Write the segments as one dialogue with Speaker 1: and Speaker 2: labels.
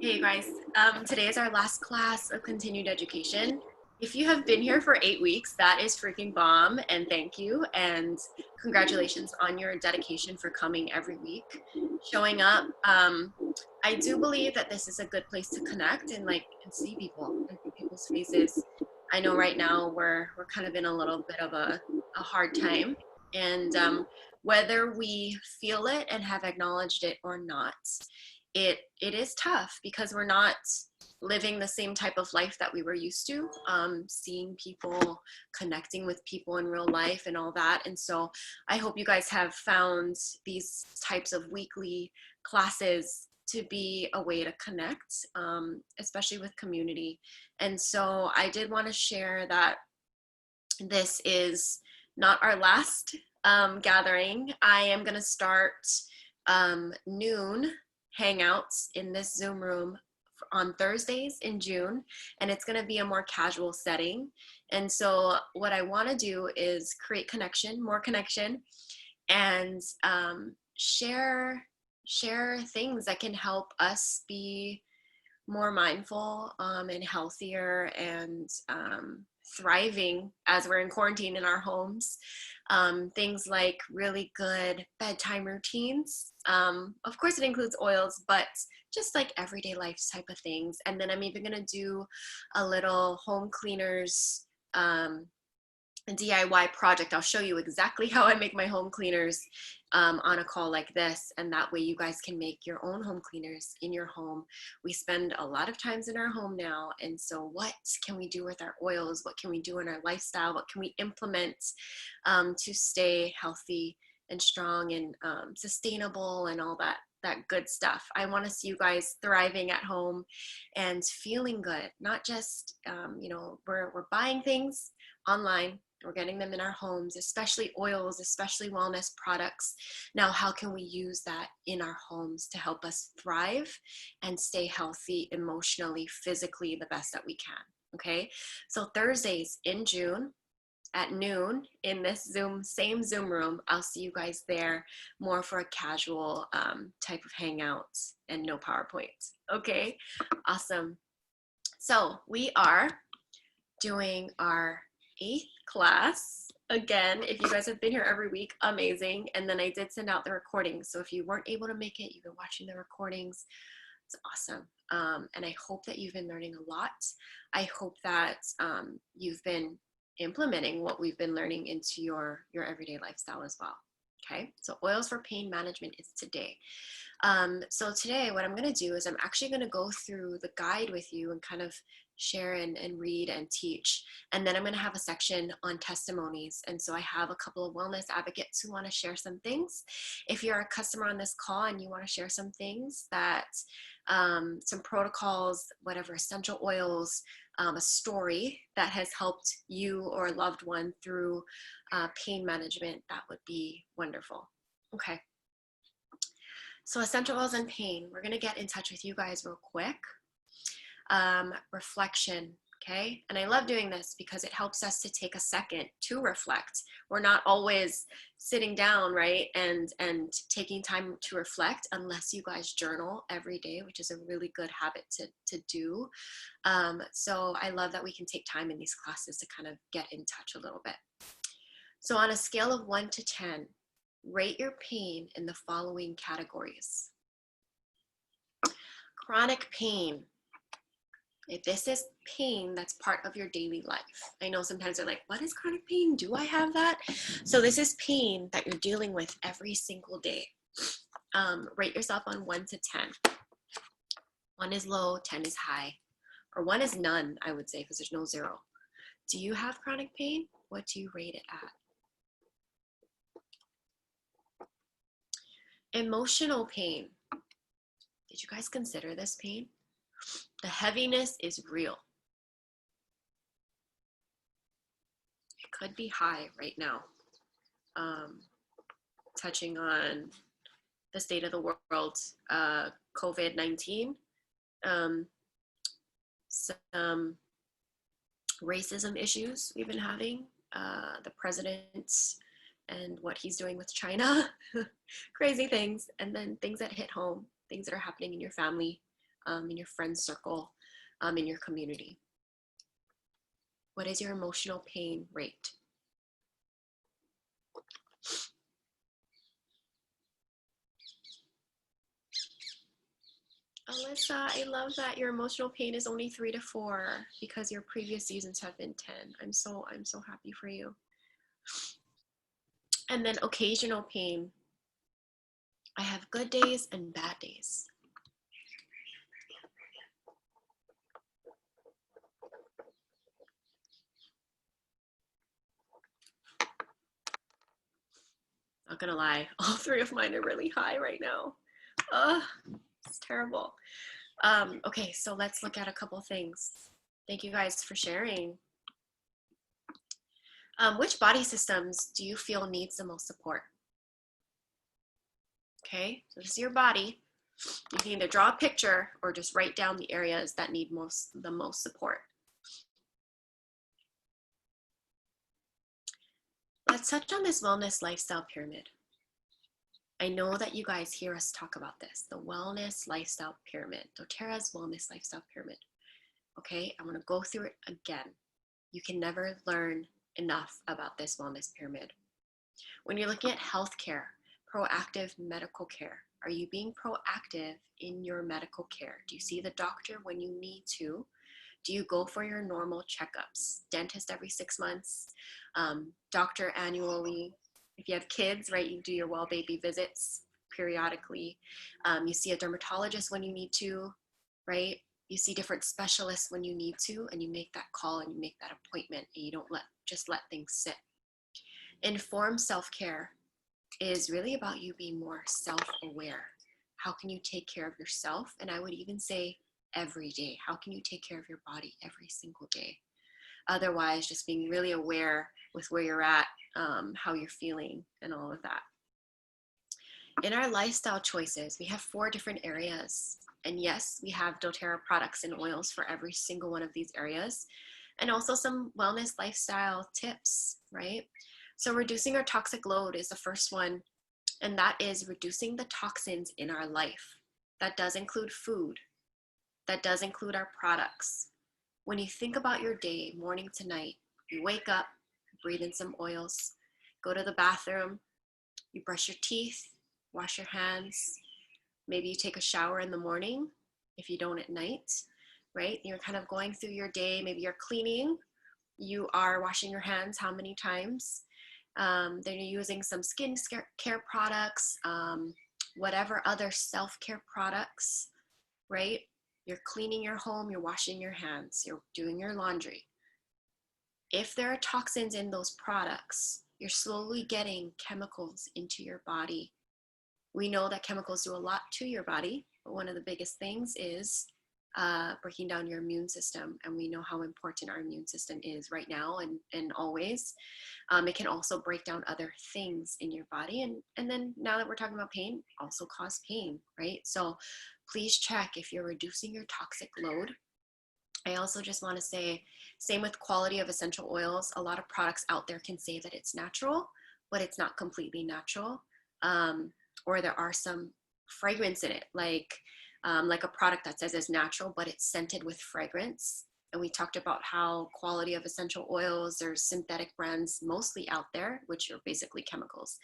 Speaker 1: Hey guys, today is our last class of continued education. If you have been here for 8 weeks, that is freaking bomb, and thank you, and congratulations on your dedication for coming every week, showing up. I do believe that this is a good place to connect and see people and see people's faces. I know right now we're kind of in a little bit of a hard time, and whether we feel it and have acknowledged it or not, it is tough because we're not living the same type of life that we were used to, seeing people, connecting with people in real life and all that. And so I hope you guys have found these types of weekly classes to be a way to connect, especially with community. And so I did want to share that this is not our last gathering. I am going to start noon hangouts in this Zoom room on Thursdays in June, and it's going to be a more casual setting. And so what I want to do is create connection, more connection, and share things that can help us be more mindful and healthier and thriving as we're in quarantine in our homes. Things like really good bedtime routines. Of course, it includes oils, but just like everyday life type of things. And then I'm even going to do a little home cleaners DIY project. I'll show you exactly how I make my home cleaners on a call like this, and that way you guys can make your own home cleaners in your home. We spend a lot of times in our home now, and so what can we do with our oils? What can we do in our lifestyle? What can we implement to stay healthy and strong and sustainable and all that good stuff. I want to see you guys thriving at home and feeling good, not just we're buying things online. We're getting them in our homes, especially oils, especially wellness products. Now, how can we use that in our homes to help us thrive and stay healthy emotionally, physically, the best that we can? Okay. So Thursdays in June at noon in this same Zoom room, I'll see you guys there, more for a casual type of hangout and no PowerPoint. Okay. Awesome. So we are doing our 8th class. Again, if you guys have been here every week, amazing. And then I did send out the recordings. So if you weren't able to make it, you've been watching the recordings. It's awesome. And I hope that you've been learning a lot. I hope that you've been implementing what we've been learning into your everyday lifestyle as well. Okay, so oils for pain management is today. So today what I'm going to do is I'm actually going to go through the guide with you and kind of share and read and teach. And then I'm going to have a section on testimonies. And so I have a couple of wellness advocates who want to share some things. If you're a customer on this call and you want to share some things that, some protocols, whatever, essential oils, a story that has helped you or a loved one through pain management, that would be wonderful. Okay. So essential oils and pain, we're going to get in touch with you guys real quick. Reflection, okay? And I love doing this because it helps us to take a second to reflect. We're not always sitting down, right, and taking time to reflect unless you guys journal every day, which is a really good habit to do. So I love that we can take time in these classes to kind of get in touch a little bit. So on a scale of 1 to 10, rate your pain in the following categories. Chronic pain. If this is pain that's part of your daily life. I know sometimes they're like, what is chronic pain? Do I have that? So this is pain that you're dealing with every single day. Rate yourself on 1 to 10. 1 is low, 10 is high. Or 1 is none, I would say, because there's no 0. Do you have chronic pain? What do you rate it at? Emotional pain. Did you guys consider this pain? The heaviness is real. It could be high right now. Touching on the state of the world, COVID-19, some racism issues we've been having, the president and what he's doing with China, crazy things, and then things that hit home, things that are happening in your family, in your friend circle, in your community? What is your emotional pain rate? Alyssa, I love that your emotional pain is only 3 to 4 because your previous seasons have been 10. I'm so happy for you. And then occasional pain. I have good days and bad days. Not gonna lie, all 3 of mine are really high right now. It's terrible. Okay, so let's look at a couple things. Thank you guys for sharing. Which body systems do you feel needs the most support? Okay, so this is your body. You can either draw a picture or just write down the areas that need the most support. Let's touch on this wellness lifestyle pyramid. I know that you guys hear us talk about this, the wellness lifestyle pyramid, doTERRA's wellness lifestyle pyramid. Okay, I'm gonna go through it again. You can never learn enough about this wellness pyramid. When you're looking at healthcare, proactive medical care, are you being proactive in your medical care? Do you see the doctor when you need to? Do you go for your normal checkups? Dentist every 6 months, doctor annually. If you have kids, right, you do your well baby visits periodically. You see a dermatologist when you need to, right? You see different specialists when you need to, and you make that call and you make that appointment, and you don't just let things sit. Informed self-care is really about you being more self-aware. How can you take care of yourself? And I would even say every day. How can you take care of your body every single day? Otherwise, just being really aware with where you're at, how you're feeling, and all of that. In our lifestyle choices, we have 4 different areas. And yes, we have doTERRA products and oils for every single one of these areas. And also some wellness lifestyle tips, right? So reducing our toxic load is the first one. And that is reducing the toxins in our life. That does include food. That does include our products. When you think about your day, morning to night, you wake up, breathe in some oils, go to the bathroom, you brush your teeth, wash your hands, maybe you take a shower in the morning if you don't at night, right? You're kind of going through your day, maybe you're cleaning, you are washing your hands how many times? Then you're using some skin care products, whatever other self-care products, right? You're cleaning your home, you're washing your hands, you're doing your laundry. If there are toxins in those products, you're slowly getting chemicals into your body. We know that chemicals do a lot to your body, but one of the biggest things is breaking down your immune system. And we know how important our immune system is right now and always. It can also break down other things in your body. And then now that we're talking about pain, also cause pain, right? So please check if you're reducing your toxic load. I also just want to say, same with quality of essential oils. A lot of products out there can say that it's natural, but it's not completely natural. Or there are some fragrance in it, like a product that says it's natural, but it's scented with fragrance. And we talked about how quality of essential oils, there's synthetic brands mostly out there, which are basically chemicals.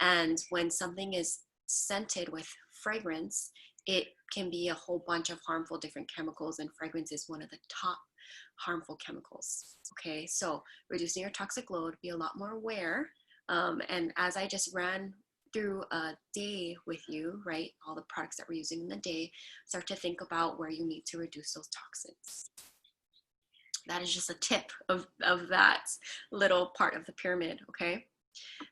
Speaker 1: And when something is scented with fragrance, it can be a whole bunch of harmful different chemicals, and fragrance is one of the top harmful chemicals. Okay, so reducing your toxic load, be a lot more aware. And as I just ran through a day with you, right, all the products that we're using in the day, start to think about where you need to reduce those toxins. That is just a tip of that little part of the pyramid, okay?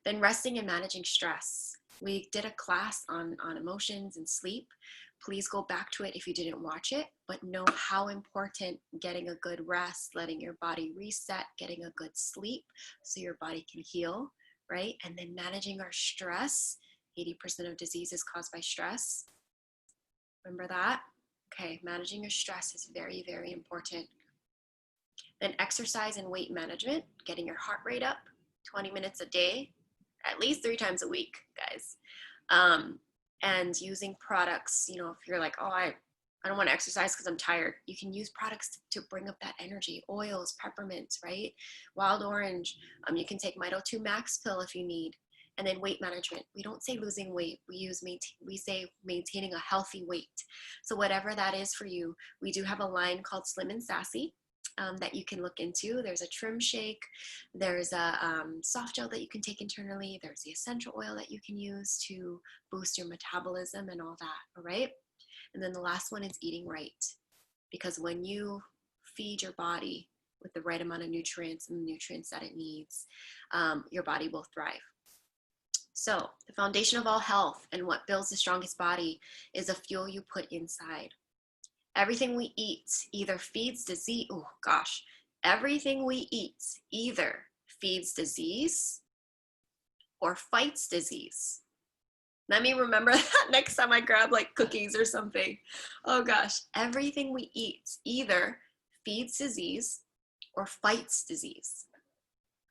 Speaker 1: Then resting and managing stress. We did a class on emotions and sleep. Please go back to it if you didn't watch it, but know how important getting a good rest, letting your body reset, getting a good sleep so your body can heal, right? And then managing our stress. 80% of disease is caused by stress. Remember that? Okay, managing your stress is very, very important. Then exercise and weight management, getting your heart rate up 20 minutes a day, at least 3 times a week, guys. And using products, you know, if you're like, oh, I don't want to exercise because I'm tired. You can use products to bring up that energy. Oils, peppermints, right? Wild orange. You can take Mito 2 Max pill if you need. And then weight management. We don't say losing weight. We say maintaining a healthy weight. So whatever that is for you, we do have a line called Slim and Sassy. That you can look into. There's a trim shake. There's a soft gel that you can take internally. There's the essential oil that you can use to boost your metabolism and all that, all right? And then the last one is eating right. Because when you feed your body with the right amount of nutrients and the nutrients that it needs, your body will thrive. So the foundation of all health and what builds the strongest body is the fuel you put inside. Everything we eat either feeds disease. Oh gosh, everything we eat either feeds disease or fights disease. Let me remember that next time I grab like cookies or something. Oh gosh, everything we eat either feeds disease or fights disease.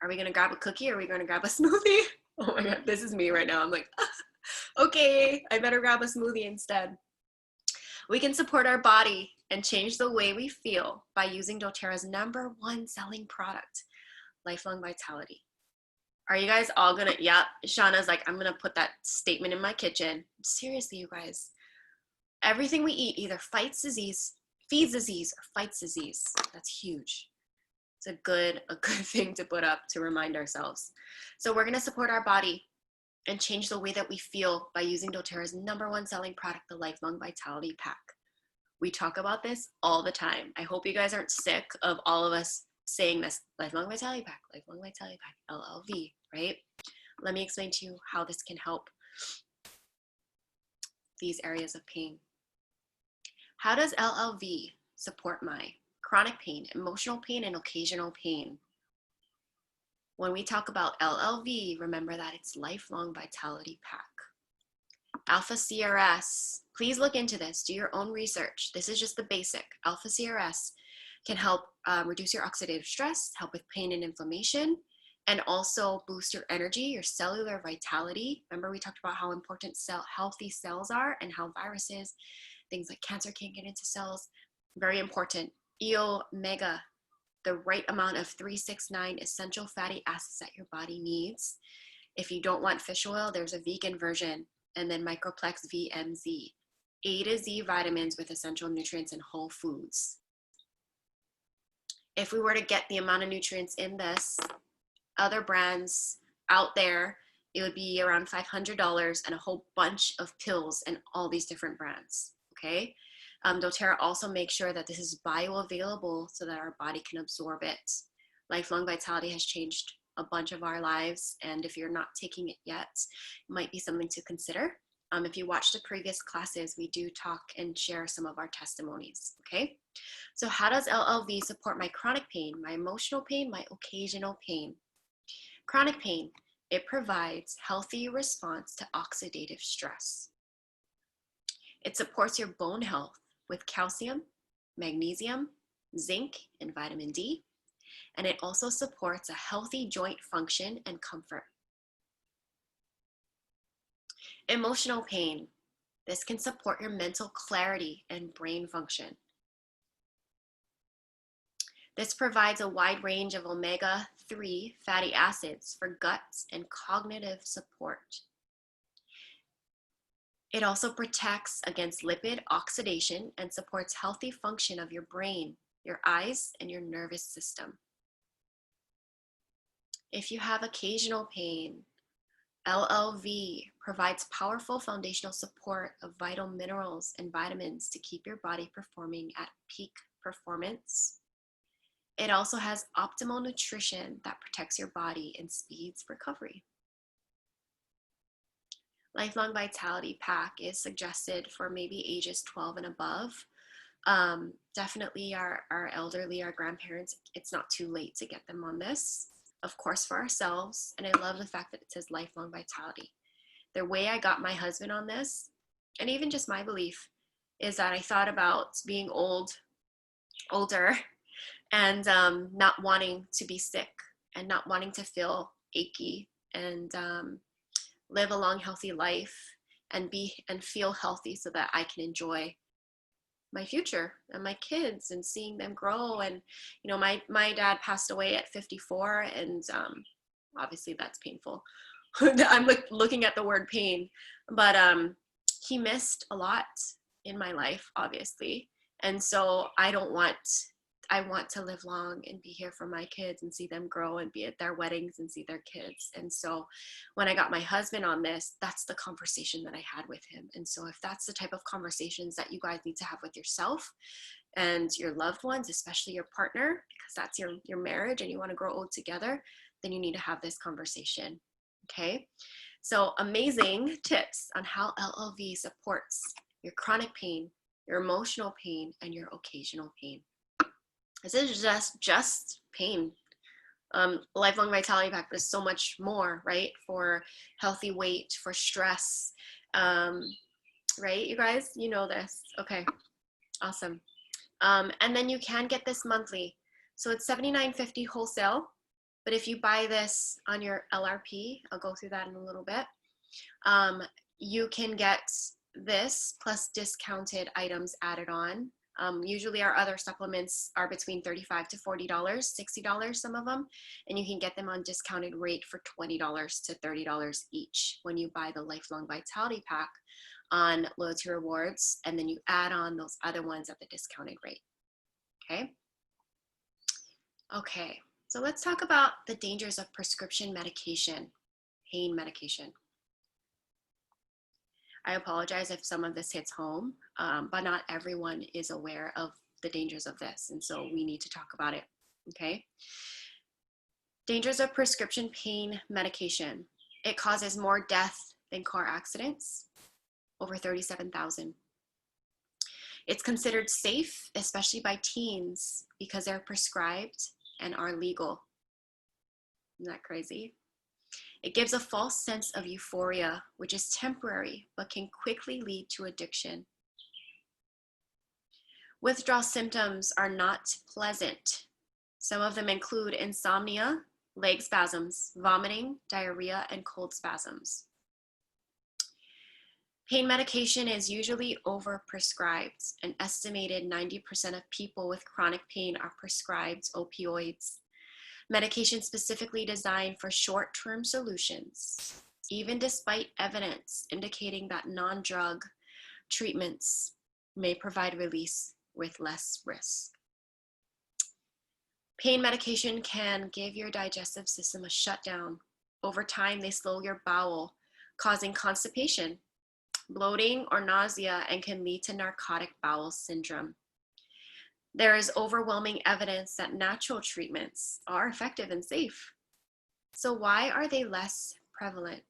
Speaker 1: Are we gonna grab a cookie or are we gonna grab a smoothie? Oh my God, this is me right now. I'm like, okay, I better grab a smoothie instead. We can support our body and change the way we feel by using doTERRA's #1 selling product, Lifelong Vitality. Are you guys all gonna, yeah, Shauna's like, I'm gonna put that statement in my kitchen. Seriously, you guys, everything we eat either fights disease, feeds disease, or fights disease. That's huge. It's a good thing to put up to remind ourselves. So we're gonna support our body and change the way that we feel by using doTERRA's #1 selling product, the Lifelong Vitality Pack. We talk about this all the time. I hope you guys aren't sick of all of us saying this, Lifelong Vitality Pack, Lifelong Vitality Pack, LLV, right? Let me explain to you how this can help these areas of pain. How does LLV support my chronic pain, emotional pain, and occasional pain? When we talk about LLV, remember that it's Lifelong Vitality Pack. Alpha CRS, please look into this, do your own research. This is just the basic. Alpha CRS can help reduce your oxidative stress, help with pain and inflammation, and also boost your energy, your cellular vitality. Remember we talked about how important healthy cells are and how viruses, things like cancer can't get into cells. Very important. EO-mega, the right amount of 369 essential fatty acids that your body needs. If you don't want fish oil, there's a vegan version, and then Microplex VMZ. A to Z vitamins with essential nutrients and whole foods. If we were to get the amount of nutrients in this, other brands out there, it would be around $500 and a whole bunch of pills and all these different brands, okay? doTERRA also makes sure that this is bioavailable so that our body can absorb it. Lifelong Vitality has changed a bunch of our lives, and if you're not taking it yet, it might be something to consider. If you watch the previous classes, we do talk and share some of our testimonies, okay? So how does LLV support my chronic pain, my emotional pain, my occasional pain? Chronic pain, it provides healthy response to oxidative stress. It supports your bone health with calcium, magnesium, zinc, and vitamin D. And it also supports a healthy joint function and comfort. Emotional pain. This can support your mental clarity and brain function. This provides a wide range of omega-3 fatty acids for guts and cognitive support. It also protects against lipid oxidation and supports healthy function of your brain, your eyes, and your nervous system. If you have occasional pain, LLV provides powerful foundational support of vital minerals and vitamins to keep your body performing at peak performance. It also has optimal nutrition that protects your body and speeds recovery. Lifelong Vitality Pack is suggested for maybe ages 12 and above. Definitely our elderly, our grandparents, it's not too late to get them on this. Of course, for ourselves. And I love the fact that it says Lifelong Vitality. The way I got my husband on this, and even just my belief, is that I thought about being older, and not wanting to be sick and not wanting to feel achy, and live a long, healthy life and feel healthy so that I can enjoy my future and my kids and seeing them grow. And, you know, my dad passed away at 54, and obviously that's painful. I'm looking at the word pain, but he missed a lot in my life, obviously. And so I want to live long and be here for my kids and see them grow and be at their weddings and see their kids. And so when I got my husband on this, that's the conversation that I had with him. And so if that's the type of conversations that you guys need to have with yourself and your loved ones, especially your partner, because that's your marriage and you want to grow old together, then you need to have this conversation. Okay? So amazing tips on how LLV supports your chronic pain, your emotional pain, and your occasional pain. This is just pain. Lifelong Vitality Pack is so much more, right? For healthy weight, for stress, right? You guys, you know this. Okay, awesome. And then you can get this monthly. So it's $79.50 wholesale. But if you buy this on your LRP, I'll go through that in a little bit, you can get this plus discounted items added on. Usually our other supplements are between $35 to $40, $60 some of them, and you can get them on discounted rate for $20 to $30 each when you buy the Lifelong Vitality Pack on Loyalty Rewards, and then you add on those other ones at the discounted rate. Okay, so let's talk about the dangers of prescription medication, pain medication. I apologize if some of this hits home, but not everyone is aware of the dangers of this, and so we need to talk about it, okay? Dangers of prescription pain medication. It causes more death than car accidents, over 37,000. It's considered safe, especially by teens, because they're prescribed and are legal. Isn't that crazy? It gives a false sense of euphoria, which is temporary, but can quickly lead to addiction. Withdrawal symptoms are not pleasant. Some of them include insomnia, leg spasms, vomiting, diarrhea, and cold spasms. Pain medication is usually overprescribed. An estimated 90% of people with chronic pain are prescribed opioids. Medication specifically designed for short-term solutions, even despite evidence indicating that non-drug treatments may provide release with less risk. Pain medication can give your digestive system a shutdown. Over time, they slow your bowel, causing constipation, bloating, or nausea, and can lead to narcotic bowel syndrome. There is overwhelming evidence that natural treatments are effective and safe. So why are they less prevalent?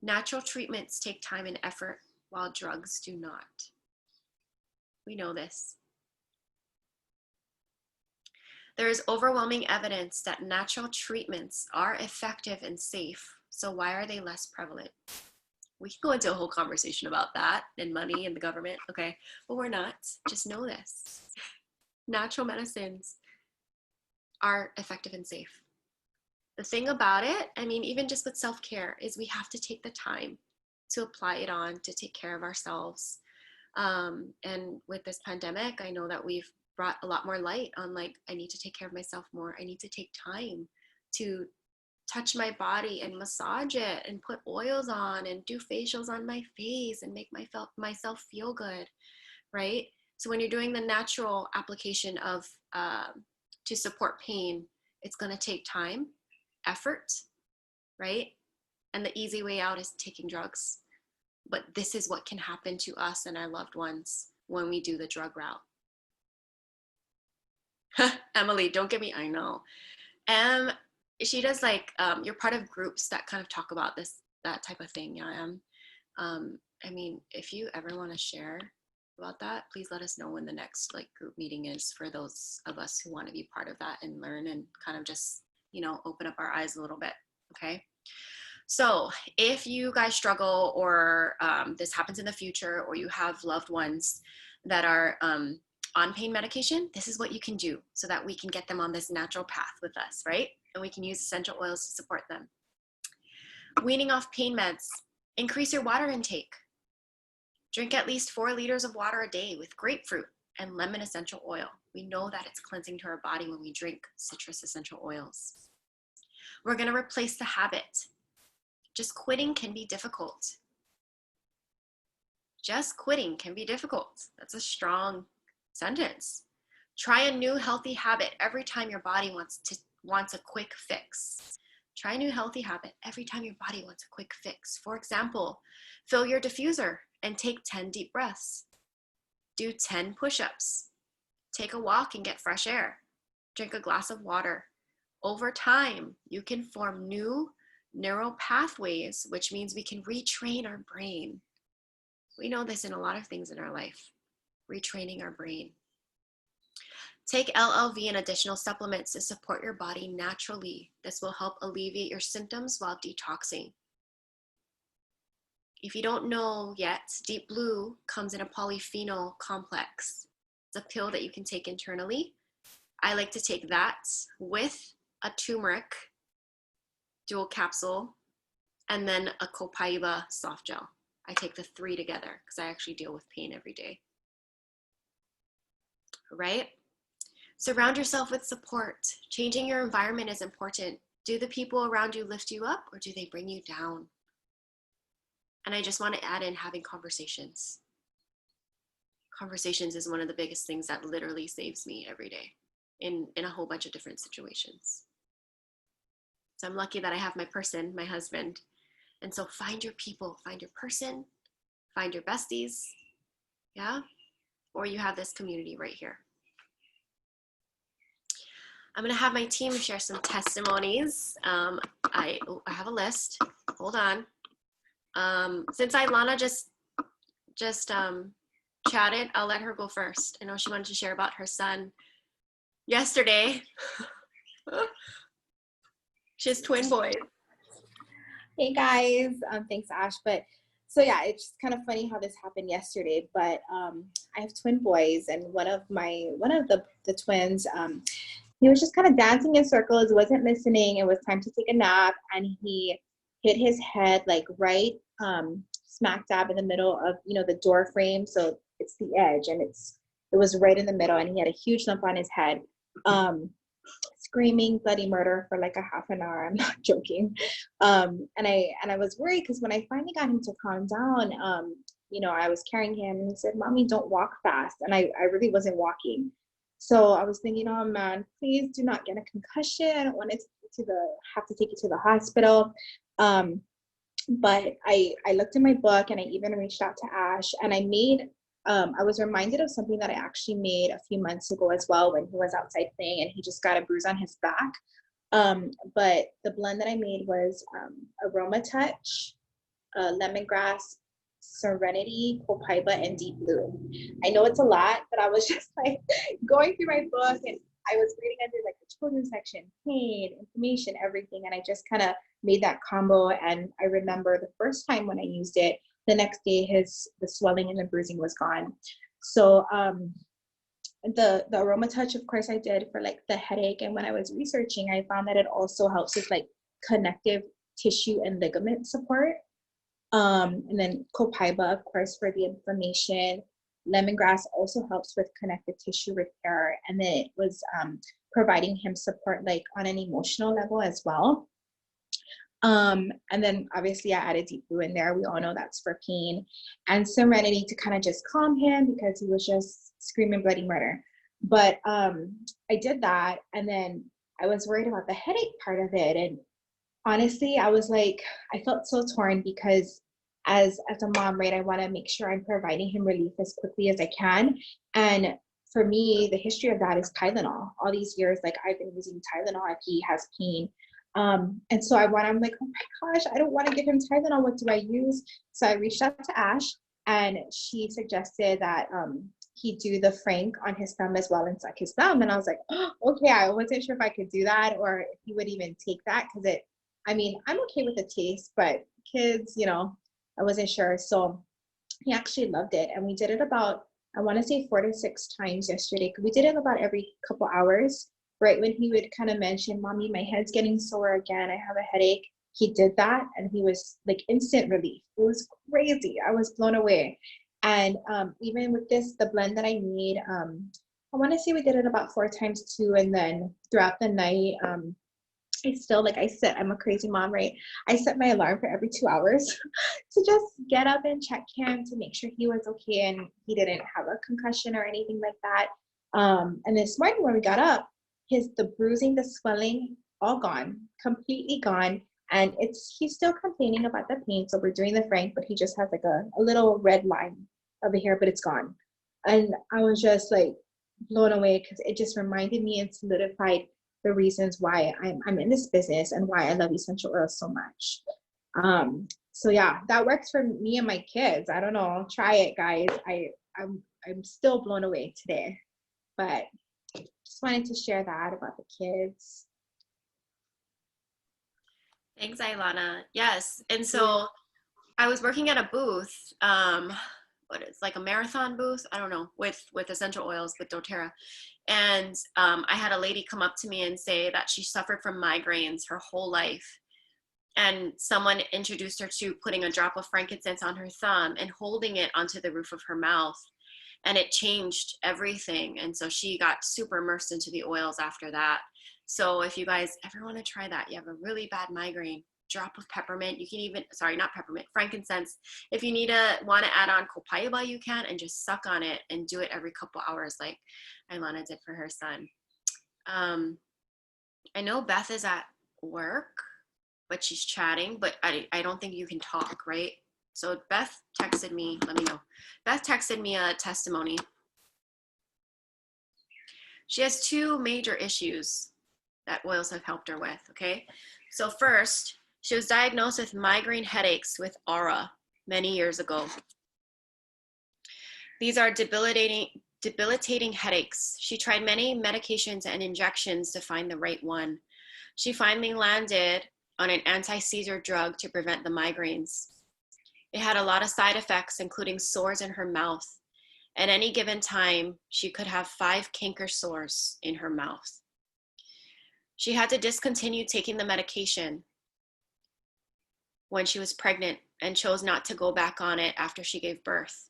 Speaker 1: Natural treatments take time and effort, while drugs do not. We know this. There is overwhelming evidence that natural treatments are effective and safe. So why are they less prevalent? We can go into a whole conversation about that and money and the government, okay? But we're not. Just know this. Natural medicines are effective and safe. The thing about it, I mean, even just with self-care, is we have to take the time to apply it on, to take care of ourselves. And with this pandemic, I know that we've brought a lot more light on, like, I need to take care of myself more. I need to take time to touch my body and massage it and put oils on and do facials on my face and make myself feel good, right? So when you're doing the natural application of to support pain, it's going to take time, effort, right? And the easy way out is taking drugs. But this is what can happen to us and our loved ones when we do the drug route. Emily, don't get me, I know. She does, like, you're part of groups that kind of talk about that type of thing. Yeah, I am. I mean, if you ever want to share about that, please let us know when the next, like, group meeting is, for those of us who want to be part of that and learn and kind of just, you know, open up our eyes a little bit. Okay. So if you guys struggle, or this happens in the future, or you have loved ones that are on pain medication, this is what you can do so that we can get them on this natural path with us, right? And we can use essential oils to support them. Weaning off pain meds. Increase your water intake. Drink at least 4 liters of water a day with grapefruit and lemon essential oil. We know that it's cleansing to our body when we drink citrus essential oils. We're going to replace the habit. Just quitting can be difficult. Just quitting can be difficult. That's a strong sentence. Try a new healthy habit every time your body wants a quick fix. Try a new healthy habit every time your body wants a quick fix. For example, fill your diffuser and take 10 deep breaths. Do 10 push-ups. Take a walk and get fresh air. Drink a glass of water. Over time, you can form new neural pathways, which means we can retrain our brain. We know this in a lot of things in our life, retraining our brain. Take LLV and additional supplements to support your body naturally. This will help alleviate your symptoms while detoxing. If you don't know yet, Deep Blue comes in a polyphenol complex. It's a pill that you can take internally. I like to take that with a turmeric dual capsule and then a copaiba soft gel. I take the 3 together because I actually deal with pain every day. Right? Surround yourself with support. Changing your environment is important. Do the people around you lift you up or do they bring you down? And I just want to add in having conversations. Conversations is one of the biggest things that literally saves me every day in a whole bunch of different situations. So I'm lucky that I have my person, my husband. And so find your people, find your person, find your besties, yeah? Or you have this community right here. I'm gonna have my team share some testimonies. I have a list, hold on. Since Ilana just chatted, I'll let her go first. I know she wanted to share about her son yesterday. She has twin boys.
Speaker 2: Hey guys, thanks Ash. But so yeah, it's just kind of funny how this happened yesterday. But I have twin boys, and one of the twins, he was just kind of dancing in circles, wasn't listening. It was time to take a nap, and he hit his head like right smack dab in the middle of the door frame. So it's the edge, and it was right in the middle, and he had a huge lump on his head. Screaming bloody murder for like a half an hour. I'm not joking. And I was worried because when I finally got him to calm down, I was carrying him and he said, "Mommy, don't walk fast." And I really wasn't walking. So I was thinking, oh man, please do not get a concussion. I don't want to have to take you to the hospital. But I looked in my book and I even reached out to Ash, and I was reminded of something that I actually made a few months ago as well when he was outside playing and he just got a bruise on his back. But the blend that I made was Aroma Touch, lemongrass, Serenity, Copaiba, and Deep Blue. I know it's a lot, but I was just like going through my book and I was reading under like the children's section, pain, inflammation, everything. And I just kind of made that combo. And I remember the first time when I used it, the next day the swelling and the bruising was gone. So the Aroma Touch, of course, I did for like the headache. And when I was researching, I found that it also helps with like connective tissue and ligament support. And then Copaiba, of course, for the inflammation. Lemongrass also helps with connective tissue repair. And then it was providing him support like on an emotional level as well. And then obviously I added Deep Blue in there. We all know that's for pain, and Serenity to kind of just calm him because he was just screaming bloody murder. But I did that, and then I was worried about the headache part of it. And honestly, I was like, I felt so torn because as a mom, right, I want to make sure I'm providing him relief as quickly as I can. And for me, the history of that is Tylenol. All these years, like I've been using Tylenol if he has pain. And so I'm like, oh my gosh, I don't want to give him Tylenol. What do I use? So I reached out to Ash, and she suggested that he do the Frank on his thumb as well and suck his thumb. And I was like, oh, okay, I wasn't sure if I could do that or if he would even take that because I'm okay with the taste, but kids, I wasn't sure. So he actually loved it. And we did it about, I want to say 4 to 6 times yesterday. We did it about every couple hours. Right when he would kind of mention, "Mommy, my head's getting sore again. I have a headache." He did that, and he was like instant relief. It was crazy. I was blown away. And even with this, the blend that I made, I want to say we did it about 4 times too. And then throughout the night, I still like I set I'm a crazy mom, right? I set my alarm for every 2 hours to just get up and check him to make sure he was okay and he didn't have a concussion or anything like that. And this morning when we got up, the bruising, the swelling, all gone, completely gone. And he's still complaining about the pain. So we're doing the Frank, but he just has like a little red line over here, but it's gone. And I was just like blown away because it just reminded me and solidified the reasons why I'm in this business and why I love essential oils so much. So yeah, that works for me and my kids. I don't know. Try it, guys. I'm still blown away today. But just wanted to share that about the kids.
Speaker 1: Thanks, Ilana. Yes. And so I was working at a booth, what is like a marathon booth, I don't know, with essential oils with doTERRA. And I had a lady come up to me and say that she suffered from migraines her whole life. And someone introduced her to putting a drop of frankincense on her thumb and holding it onto the roof of her mouth. And it changed everything. And so she got super immersed into the oils after that. So if you guys ever want to try that, you have a really bad migraine, drop of peppermint. You can even, sorry, not peppermint, frankincense. If you want to add on copaiba, you can, and just suck on it and do it every couple hours like Ilana did for her son. I know Beth is at work, but she's chatting, but I don't think you can talk, right? So Beth texted me, let me know. Beth texted me a testimony. She has 2 major issues that oils have helped her with, okay? So first, she was diagnosed with migraine headaches with Aura many years ago. These are debilitating headaches. She tried many medications and injections to find the right one. She finally landed on an anti-seizure drug to prevent the migraines. It had a lot of side effects, including sores in her mouth. At any given time, she could have 5 canker sores in her mouth. She had to discontinue taking the medication when she was pregnant and chose not to go back on it after she gave birth.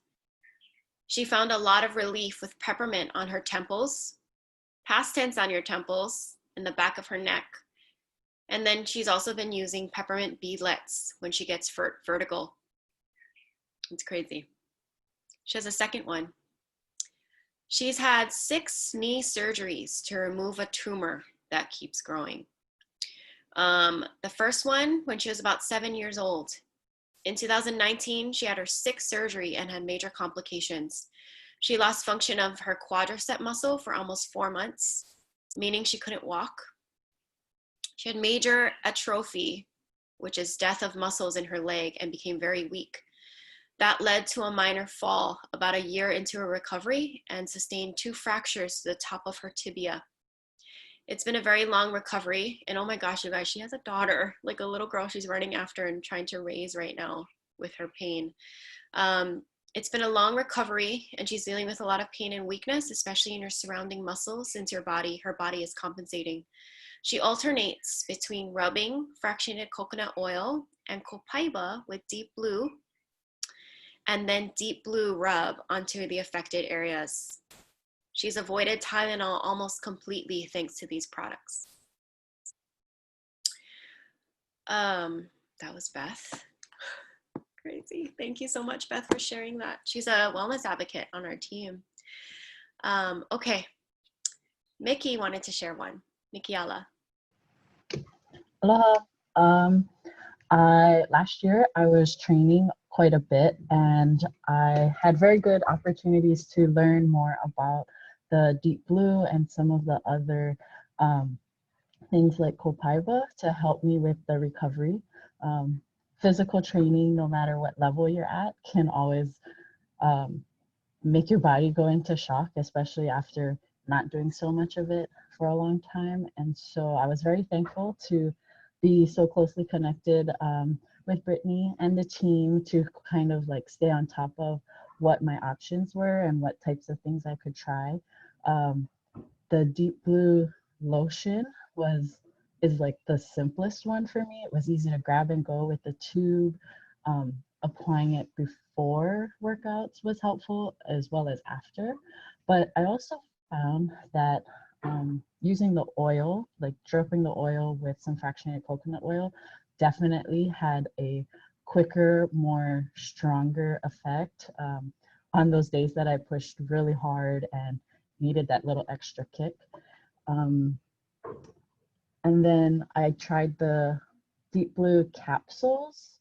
Speaker 1: She found a lot of relief with peppermint on her temples, past tense on your temples, in the back of her neck. And then she's also been using peppermint beadlets when she gets vertigo. It's crazy. She has a second one. She's had 6 knee surgeries to remove a tumor that keeps growing. The first one when she was about 7 years old. In 2019, she had her 6th surgery and had major complications. She lost function of her quadricep muscle for almost 4 months, meaning she couldn't walk. She had major atrophy, which is death of muscles in her leg, and became very weak. That led to a minor fall about a year into her recovery and sustained 2 fractures to the top of her tibia. It's been a very long recovery. And oh my gosh, you guys, she has a daughter, like a little girl she's running after and trying to raise right now with her pain. It's been a long recovery, and she's dealing with a lot of pain and weakness, especially in her surrounding muscles, since her body is compensating. She alternates between rubbing fractionated coconut oil and copaiba with deep blue, and then deep blue rub onto the affected areas. She's avoided Tylenol almost completely thanks to these products. That was Beth. Crazy. Thank you so much, Beth, for sharing that. She's a wellness advocate on our team. Okay. Mickey wanted to share one. Mickey Alla.
Speaker 3: Aloha. Last year I was training quite a bit, and I had very good opportunities to learn more about the deep blue and some of the other things like copaiba to help me with the recovery. Physical training, no matter what level you're at, can always make your body go into shock, especially after not doing so much of it for a long time. And so I was very thankful to be so closely connected with Brittany and the team to kind of like stay on top of what my options were and what types of things I could try. The deep blue lotion is like the simplest one for me. It was easy to grab and go with the tube. applying it before workouts was helpful as well as after. But I also found that using the oil, like dripping the oil with some fractionated coconut oil, definitely had a quicker, more stronger effect on those days that I pushed really hard and needed that little extra kick. Um, and then I tried the Deep Blue capsules,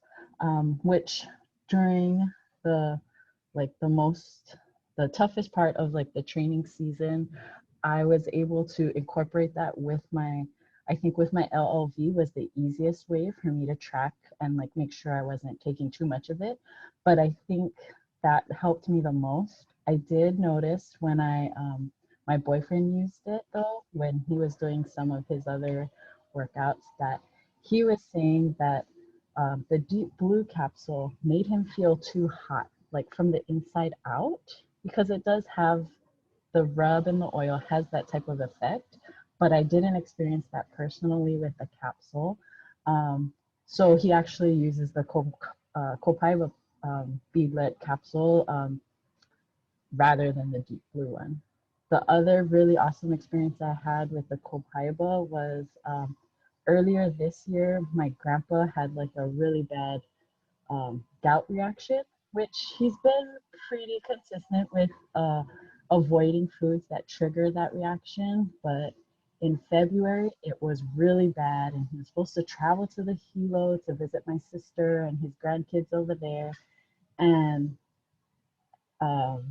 Speaker 3: which during the the toughest part of like the training season, I was able to incorporate that with I think with my LLV was the easiest way for me to track and like make sure I wasn't taking too much of it. But I think that helped me the most. I did notice when my boyfriend used it though, when he was doing some of his other workouts, that he was saying that the Deep Blue capsule made him feel too hot, like from the inside out, because it does have the rub and the oil has that type of effect, but I didn't experience that personally with the capsule. So he actually uses the Copaiba beadlet capsule rather than the Deep Blue one. The other really awesome experience I had with the Copaiba was earlier this year, my grandpa had like a really bad gout reaction, which he's been pretty consistent with avoiding foods that trigger that reaction. But in February, it was really bad, and he was supposed to travel to the Hilo to visit my sister and his grandkids over there. And um,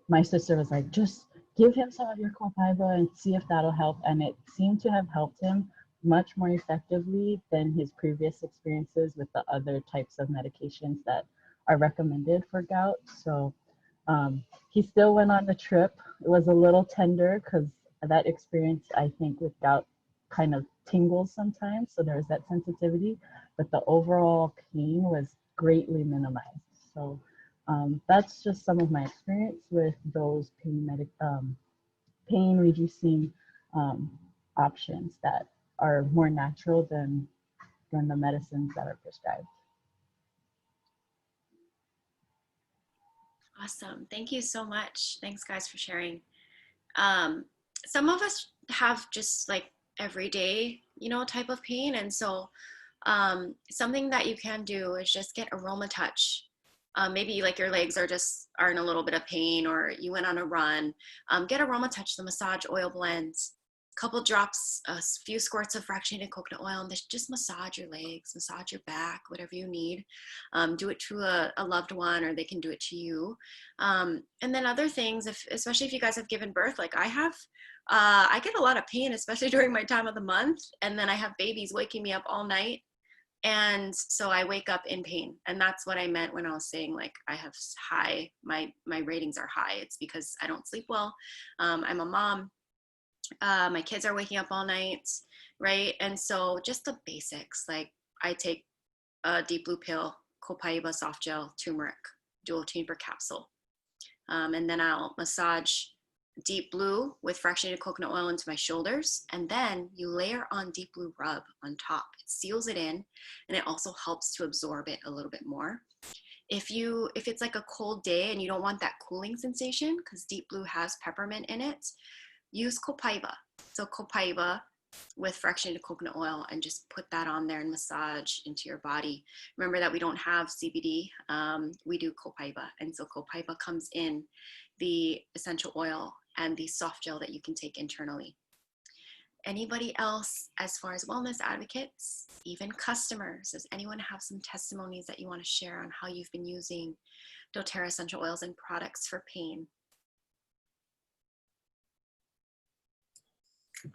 Speaker 3: my sister was like, just give him some of your Copaiba and see if that'll help. And it seemed to have helped him much more effectively than his previous experiences with the other types of medications that are recommended for gout. So he still went on the trip. It was a little tender because that experience, I think, with gout kind of tingles sometimes. So there's that sensitivity, but the overall pain was greatly minimized. So that's just some of my experience with those pain reducing options that are more natural than the medicines that are prescribed.
Speaker 1: Awesome. Thank you so much. Thanks, guys, for sharing. Some of us have just like everyday, type of pain. And so something that you can do is just get aroma touch. Maybe like your legs are in a little bit of pain, or you went on a run. Get aroma touch, the massage oil blends, couple drops, a few squirts of fractionated coconut oil, and just massage your legs, massage your back, whatever you need. Do it to a loved one, or they can do it to you. And then other things, especially if you guys have given birth, like I have, I get a lot of pain, especially during my time of the month. And then I have babies waking me up all night. And so I wake up in pain. And that's what I meant when I was saying like I have my ratings are high. It's because I don't sleep well. I'm a mom. My kids are waking up all night, right? And so just the basics, like I take a Deep Blue pill, Copaiba soft gel, turmeric, dual chamber capsule. And then I'll massage Deep Blue with fractionated coconut oil into my shoulders. And then you layer on Deep Blue rub on top. It seals it in, and it also helps to absorb it a little bit more. If it's like a cold day and you don't want that cooling sensation, because Deep Blue has peppermint in it, use Copaiba. So Copaiba with fractionated coconut oil, and just put that on there and massage into your body. Remember that we don't have CBD, we do Copaiba. And so Copaiba comes in the essential oil and the soft gel that you can take internally. Anybody else, as far as wellness advocates, even customers, does anyone have some testimonies that you want to share on how you've been using doTERRA essential oils and products for pain?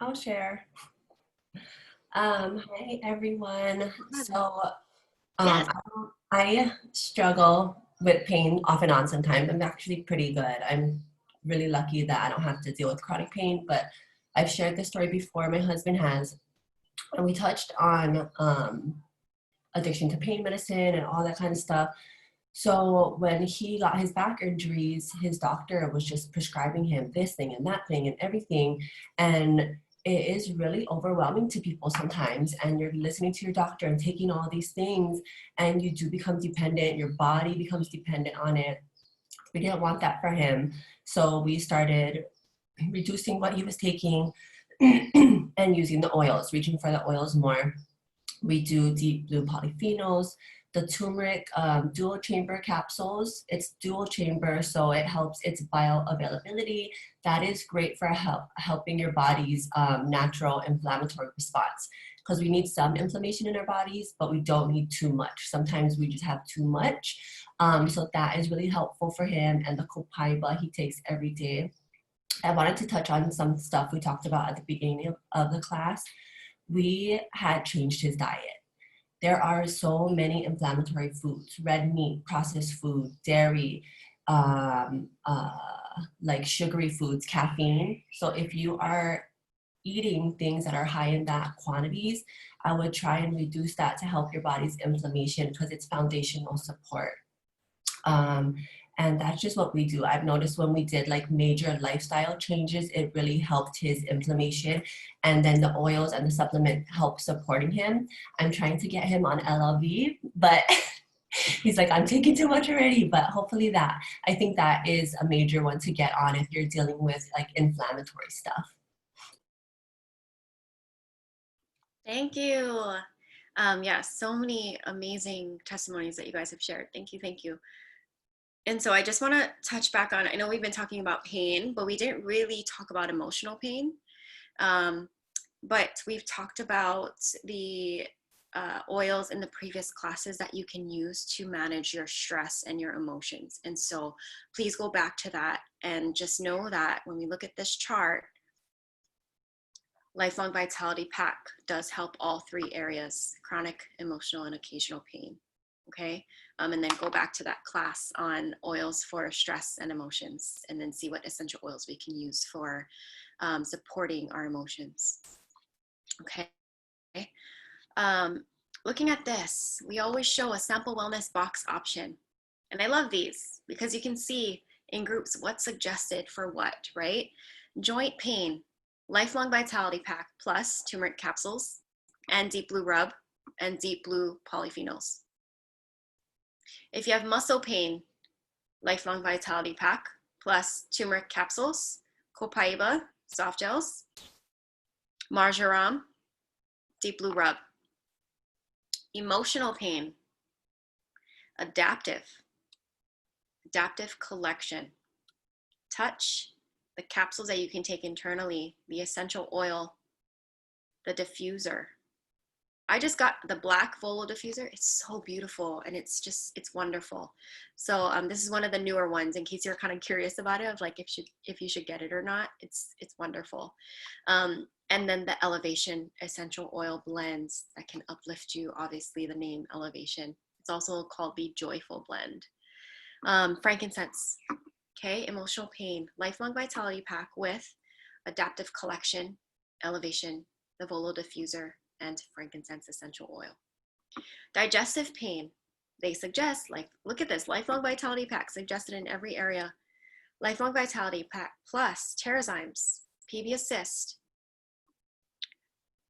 Speaker 4: I'll share. Hi everyone. So
Speaker 1: Yes.
Speaker 4: I struggle with pain off and on sometimes. I'm actually pretty good. I'm really lucky that I don't have to deal with chronic pain, but I've shared this story before, my husband has, and we touched on addiction to pain medicine and all that kind of stuff. So when he got his back injuries, his doctor was just prescribing him this thing and that thing and everything. And it is really overwhelming to people sometimes, and you're listening to your doctor and taking all these things, and you do become dependent, your body becomes dependent on it. We didn't want that for him, so we started reducing what he was taking and using the oils, reaching for the oils more. We do deep blue polyphenols, the turmeric dual chamber capsules. It's dual chamber, so it helps its bioavailability. That is great for helping your body's natural inflammatory response, because we need some inflammation in our bodies, but we don't need too much. Sometimes we just have too much. So that is really helpful for him. And the copaiba he takes every day. I wanted to touch on some stuff we talked about at the beginning of the class. We had changed his diet. There are so many inflammatory foods: red meat, processed food, dairy, like sugary foods, caffeine. So if you are eating things that are high in that quantities, I would try and reduce that to help your body's inflammation, because it's foundational support. And that's just what we do. I've noticed when we did like major lifestyle changes, it really helped his inflammation. And then the oils and the supplement help supporting him. I'm trying to get him on LLV, but he's like, I'm taking too much already. But hopefully I think that is a major one to get on if you're dealing with like inflammatory stuff.
Speaker 1: Thank you. Yeah, so many amazing testimonies that you guys have shared. Thank you, thank you. And so I just want to touch back on, I know we've been talking about pain, but we didn't really talk about emotional pain. But we've talked about the oils in the previous classes that you can use to manage your stress and your emotions. And so please go back to that, and just know that when we look at this chart, Lifelong Vitality Pack does help all three areas: chronic, emotional, and occasional pain. Okay, and then go back to that class on oils for stress and emotions, and then see what essential oils we can use for supporting our emotions. Okay. Looking at this, we always show a sample wellness box option. And I love these because you can see in groups what's suggested for what, right? Joint pain, Lifelong Vitality Pack plus turmeric capsules and deep blue rub and deep blue polyphenols. If you have muscle pain, Lifelong Vitality Pack plus turmeric capsules, copaiba soft gels, marjoram, deep blue rub. Emotional pain, adaptive collection, touch, the capsules that you can take internally, the essential oil, the diffuser. I just got the black Volo diffuser. It's so beautiful, and it's wonderful. So this is one of the newer ones, in case you're kind of curious about it, of like if you should get it or not. It's wonderful. And then the Elevation essential oil blends that can uplift you. Obviously, the name Elevation. It's also called the Joyful Blend. Frankincense. Okay, emotional pain, Lifelong Vitality Pack with adaptive collection, Elevation, the Volo diffuser, and frankincense essential oil. Digestive pain, they suggest, like, look at this, Lifelong Vitality Pack suggested in every area. Lifelong Vitality Pack plus Terrazymes, PB Assist,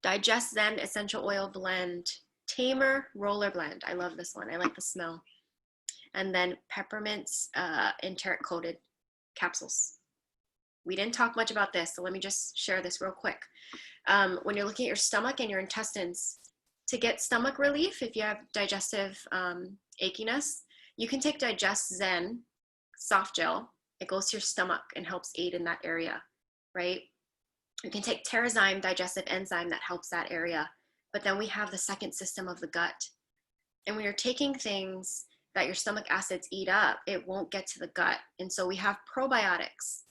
Speaker 1: Digest Zen essential oil blend, Tamer roller blend. I love this one. I like the smell. And then peppermints enteric coated capsules. We didn't talk much about this, so let me just share this real quick. When you're looking at your stomach and your intestines, to get stomach relief, if you have digestive achiness, you can take Digest Zen soft gel. It goes to your stomach and helps aid in that area, right? You can take Terrazyme digestive enzyme that helps that area. But then we have the second system of the gut. And when you're taking things that your stomach acids eat up, it won't get to the gut. And so we have probiotics.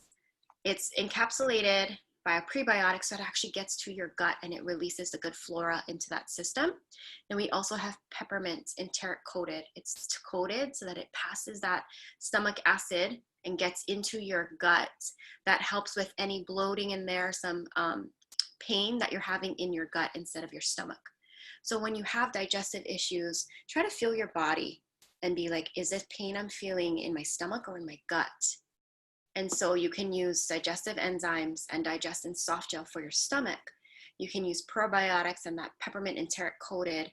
Speaker 1: It's encapsulated by a prebiotic, so it actually gets to your gut and it releases the good flora into that system. And we also have peppermint enteric coated. It's coated so that it passes that stomach acid and gets into your gut. That helps with any bloating in there, some pain that you're having in your gut instead of your stomach. So when you have digestive issues, try to feel your body and be like, is this pain I'm feeling in my stomach or in my gut? And so you can use digestive enzymes and digestin soft gel for your stomach. You can use probiotics and that peppermint enteric coated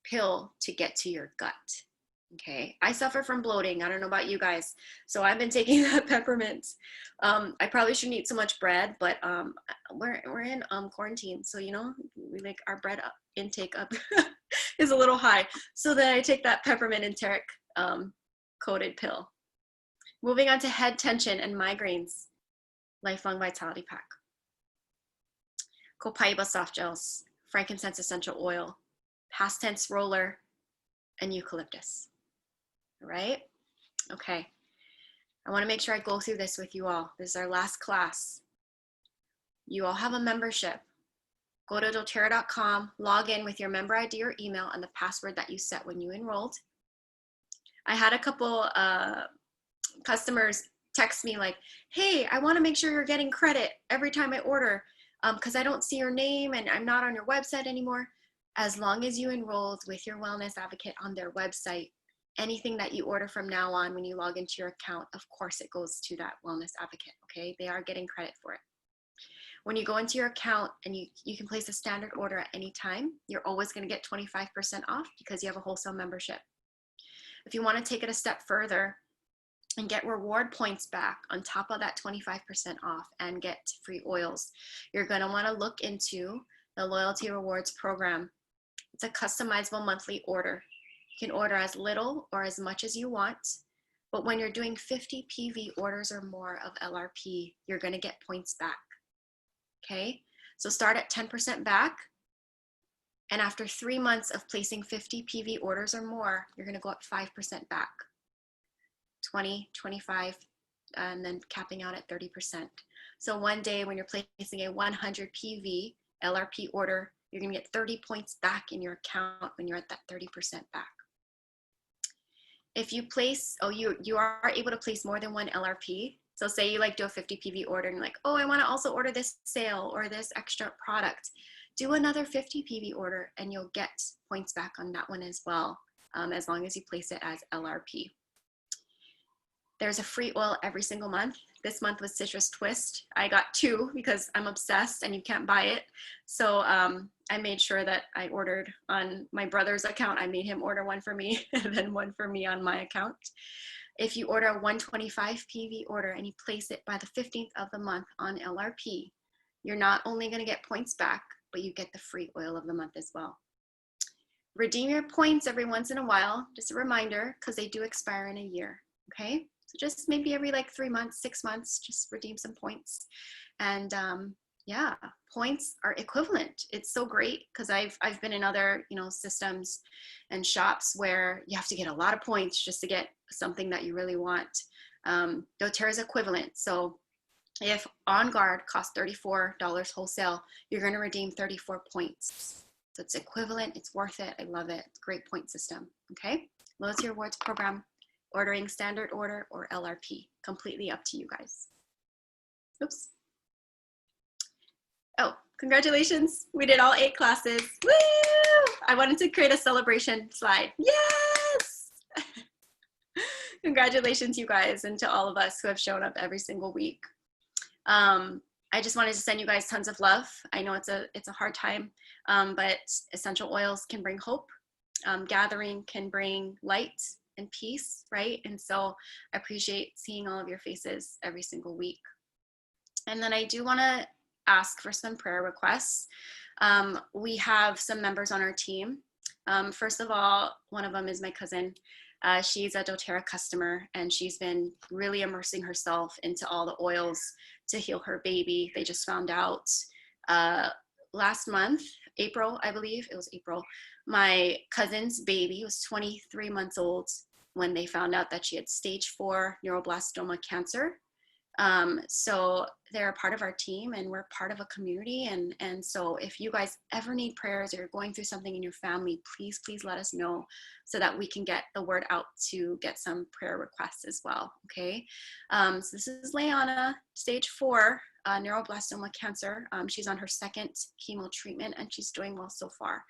Speaker 1: pill to get to your gut. Okay, I suffer from bloating. I don't know about you guys. So I've been taking that peppermint. I probably shouldn't eat so much bread, but we're in quarantine. So, you know, we like our bread intake up is a little high. So then I take that peppermint enteric coated pill. Moving on to head tension and migraines, Lifelong Vitality Pack. Copaiba soft gels, frankincense essential oil, past tense roller, and eucalyptus. All right? Okay. I want to make sure I go through this with you all. This is our last class. You all have a membership. Go to doterra.com, log in with your member ID or email and the password that you set when you enrolled. I had a couple customers text me like, hey, I want to make sure you're getting credit every time I order because I don't see your name and I'm not on your website anymore. As long as you enrolled with your wellness advocate on their website, anything that you order from now on when you log into your account, of course it goes to that wellness advocate, okay? They are getting credit for it. When you go into your account and you can place a standard order at any time, you're always gonna get 25% off because you have a wholesale membership. If you wanna take it a step further and get reward points back on top of that 25% off and get free oils, you're gonna wanna look into the Loyalty Rewards program. It's a customizable monthly order. You can order as little or as much as you want, but when you're doing 50 PV orders or more of LRP, you're gonna get points back, okay? So start at 10% back, and after 3 months of placing 50 PV orders or more, you're gonna go up 5% back, 20, 25, and then capping out at 30%. So one day when you're placing a 100 PV LRP order, you're gonna get 30 points back in your account when you're at that 30% back. If you place, you are able to place more than one LRP. So say you like do a 50 PV order and you're like, oh, I wanna also order this sale or this extra product. Do another 50 PV order and you'll get points back on that one as well, as long as you place it as LRP. There's a free oil every single month. This month was Citrus Twist. I got 2 because I'm obsessed and you can't buy it. So I made sure that I ordered on my brother's account. I made him order one for me and then one for me on my account. If you order a 125 PV order and you place it by the 15th of the month on LRP, you're not only gonna get points back, but you get the free oil of the month as well. Redeem your points every once in a while, just a reminder, because they do expire in a year, okay? So just maybe every like 3 months, 6 months, just redeem some points. And yeah, points are equivalent. It's so great because I've been in other, you know, systems and shops where you have to get a lot of points just to get something that you really want. doTERRA is equivalent. So if On Guard costs $34 wholesale, you're going to redeem 34 points. So it's equivalent, it's worth it. I love it. It's a great point system. Okay, Loyalty Rewards program. Ordering standard order or LRP, completely up to you guys. Oops. Oh, congratulations. We did all 8 classes. Woo! I wanted to create a celebration slide. Yes! Congratulations, you guys, and to all of us who have shown up every single week. I just wanted to send you guys tons of love. I know it's a hard time, but essential oils can bring hope. Gathering can bring light and peace, right? And so I appreciate seeing all of your faces every single week. And then I do want to ask for some prayer requests. We have some members on our team. First of all, one of them is my cousin. She's a doTERRA customer and she's been really immersing herself into all the oils to heal her baby. They just found out last month, April, I believe, it was April, my cousin's baby was 23 months old when they found out that she had stage 4 neuroblastoma cancer. So they're a part of our team and we're part of a community. And so if you guys ever need prayers or you're going through something in your family, please let us know so that we can get the word out to get some prayer requests as well. Okay. So this is Leanna, stage 4 neuroblastoma cancer. She's on her 2nd chemo treatment and she's doing well so far.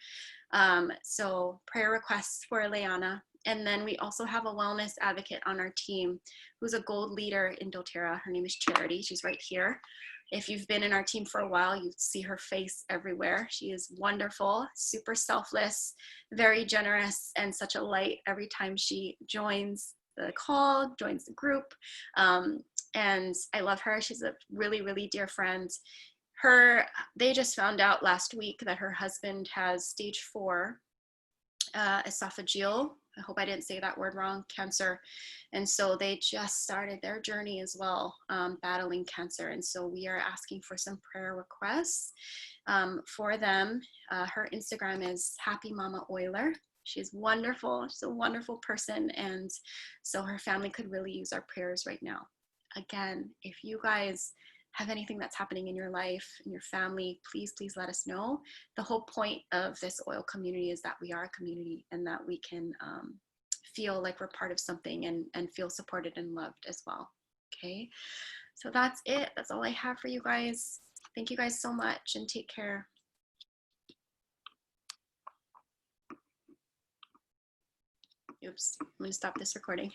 Speaker 1: So prayer requests for Leanna. And then we also have a wellness advocate on our team who's a gold leader in doTERRA. Her name is Charity. She's right here. If you've been in our team for a while, you see her face everywhere. She is wonderful, super selfless, very generous, and such a light every time she joins the call, joins the group. And I love her. She's a really, really dear friend. They just found out last week that her husband has stage 4 esophageal, I hope I didn't say that word wrong, cancer. And so they just started their journey as well, battling cancer. And so we are asking for some prayer requests for them. Her Instagram is Happy Mama Euler. She's wonderful. She's a wonderful person. And so her family could really use our prayers right now. Again, if you guys have anything that's happening in your life, in your family, please, please let us know. The whole point of this oil community is that we are a community and that we can feel like we're part of something and feel supported and loved as well. Okay, so that's it. That's all I have for you guys. Thank you guys so much and take care. Oops, I'm gonna stop this recording.